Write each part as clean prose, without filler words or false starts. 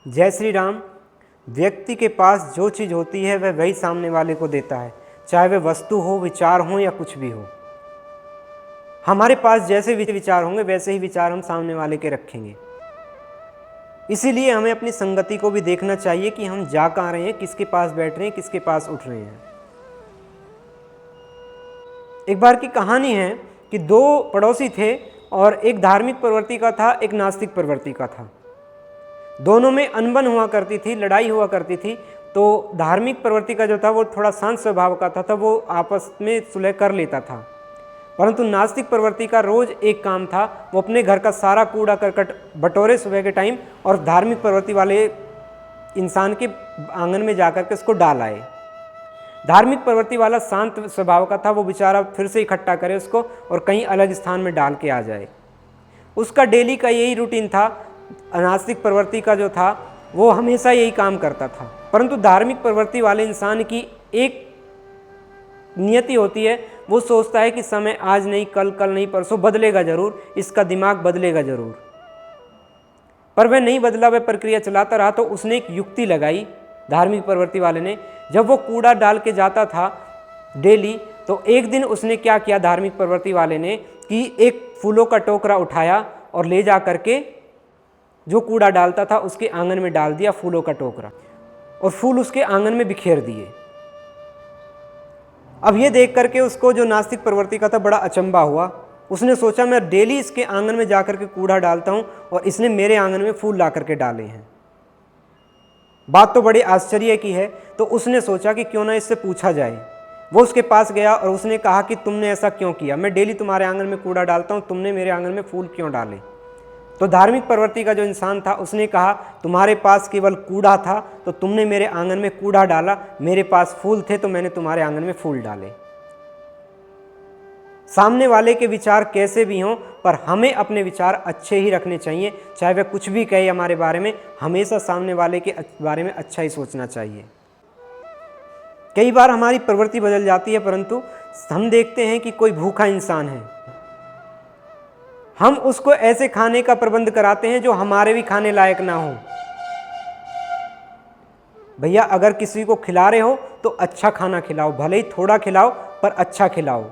जय श्री राम। व्यक्ति के पास जो चीज़ होती है वह वही सामने वाले को देता है, चाहे वह वस्तु हो, विचार हो या कुछ भी हो। हमारे पास जैसे विचार होंगे वैसे ही विचार हम सामने वाले के रखेंगे। इसीलिए हमें अपनी संगति को भी देखना चाहिए कि हम जा कहाँ रहे हैं, किसके पास बैठ रहे हैं, किसके पास उठ रहे हैं। एक बार की कहानी है कि दो पड़ोसी थे और एक धार्मिक प्रवृत्ति का था, एक नास्तिक प्रवृत्ति का था। दोनों में अनबन हुआ करती थी, लड़ाई हुआ करती थी। तो धार्मिक प्रवृत्ति का जो था वो थोड़ा शांत स्वभाव का था, वो आपस में सुलह कर लेता था। परंतु नास्तिक प्रवृत्ति का रोज एक काम था, वो अपने घर का सारा कूड़ा करकट बटोरे सुबह के टाइम और धार्मिक प्रवृत्ति वाले इंसान के आंगन में जाकर के उसको डाल आए। धार्मिक प्रवृत्ति वाला शांत स्वभाव का था, वो बेचारा फिर से इकट्ठा करे उसको और कहीं अलग स्थान में डाल के आ जाए। उसका डेली का यही रूटीन था। नास्तिक प्रवृत्ति का जो था वो हमेशा यही काम करता था। परंतु धार्मिक प्रवृत्ति वाले इंसान की एक नियति होती है, वो सोचता है कि समय आज नहीं, कल, कल नहीं, परसों बदलेगा जरूर, इसका दिमाग बदलेगा जरूर। पर वह नहीं बदला, वह प्रक्रिया चलाता रहा। तो उसने एक युक्ति लगाई धार्मिक प्रवृत्ति वाले ने। जब वो कूड़ा डाल के जाता था डेली, तो एक दिन उसने क्या किया धार्मिक प्रवृत्ति वाले ने कि एक फूलों का टोकरा उठाया और ले जा करके जो कूड़ा डालता था उसके आंगन में डाल दिया, फूलों का टोकरा, और फूल उसके आंगन में बिखेर दिए। अब ये देख करके उसको, जो नास्तिक प्रवृत्ति का था, बड़ा अचंभा हुआ। उसने सोचा मैं डेली इसके आंगन में जाकर के कूड़ा डालता हूँ और इसने मेरे आंगन में फूल ला करके डाले हैं। बात तो बड़ी आश्चर्य की है। तो उसने सोचा कि क्यों ना इससे पूछा जाए। वो उसके पास गया और उसने कहा कि तुमने ऐसा क्यों किया, मैं डेली तुम्हारे आंगन में कूड़ा डालता हूँ, तुमने मेरे आंगन में फूल क्यों डाले। तो धार्मिक प्रवृत्ति का जो इंसान था उसने कहा तुम्हारे पास केवल कूड़ा था तो तुमने मेरे आंगन में कूड़ा डाला, मेरे पास फूल थे तो मैंने तुम्हारे आंगन में फूल डाले। सामने वाले के विचार कैसे भी हों, पर हमें अपने विचार अच्छे ही रखने चाहिए। चाहे वह कुछ भी कहे हमारे बारे में, हमेशा सामने वाले के बारे में अच्छा ही सोचना चाहिए। कई बार हमारी प्रवृत्ति बदल जाती है, परंतु हम देखते हैं कि कोई भूखा इंसान है, हम उसको ऐसे खाने का प्रबंध कराते हैं जो हमारे भी खाने लायक ना हो। भैया अगर किसी को खिला रहे हो तो अच्छा खाना खिलाओ, भले ही थोड़ा खिलाओ पर अच्छा खिलाओ।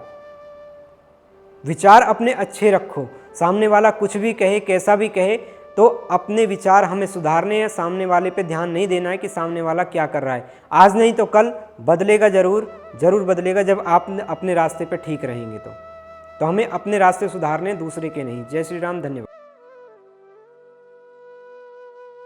विचार अपने अच्छे रखो। सामने वाला कुछ भी कहे, कैसा भी कहे, तो अपने विचार हमें सुधारने हैं। सामने वाले पे ध्यान नहीं देना है कि सामने वाला क्या कर रहा है। आज नहीं तो कल बदलेगा, जरूर जरूर बदलेगा जब आप अपने रास्ते पे ठीक रहेंगे। तो हमें अपने रास्ते सुधारने, दूसरे के नहीं। जय श्री राम। धन्यवाद।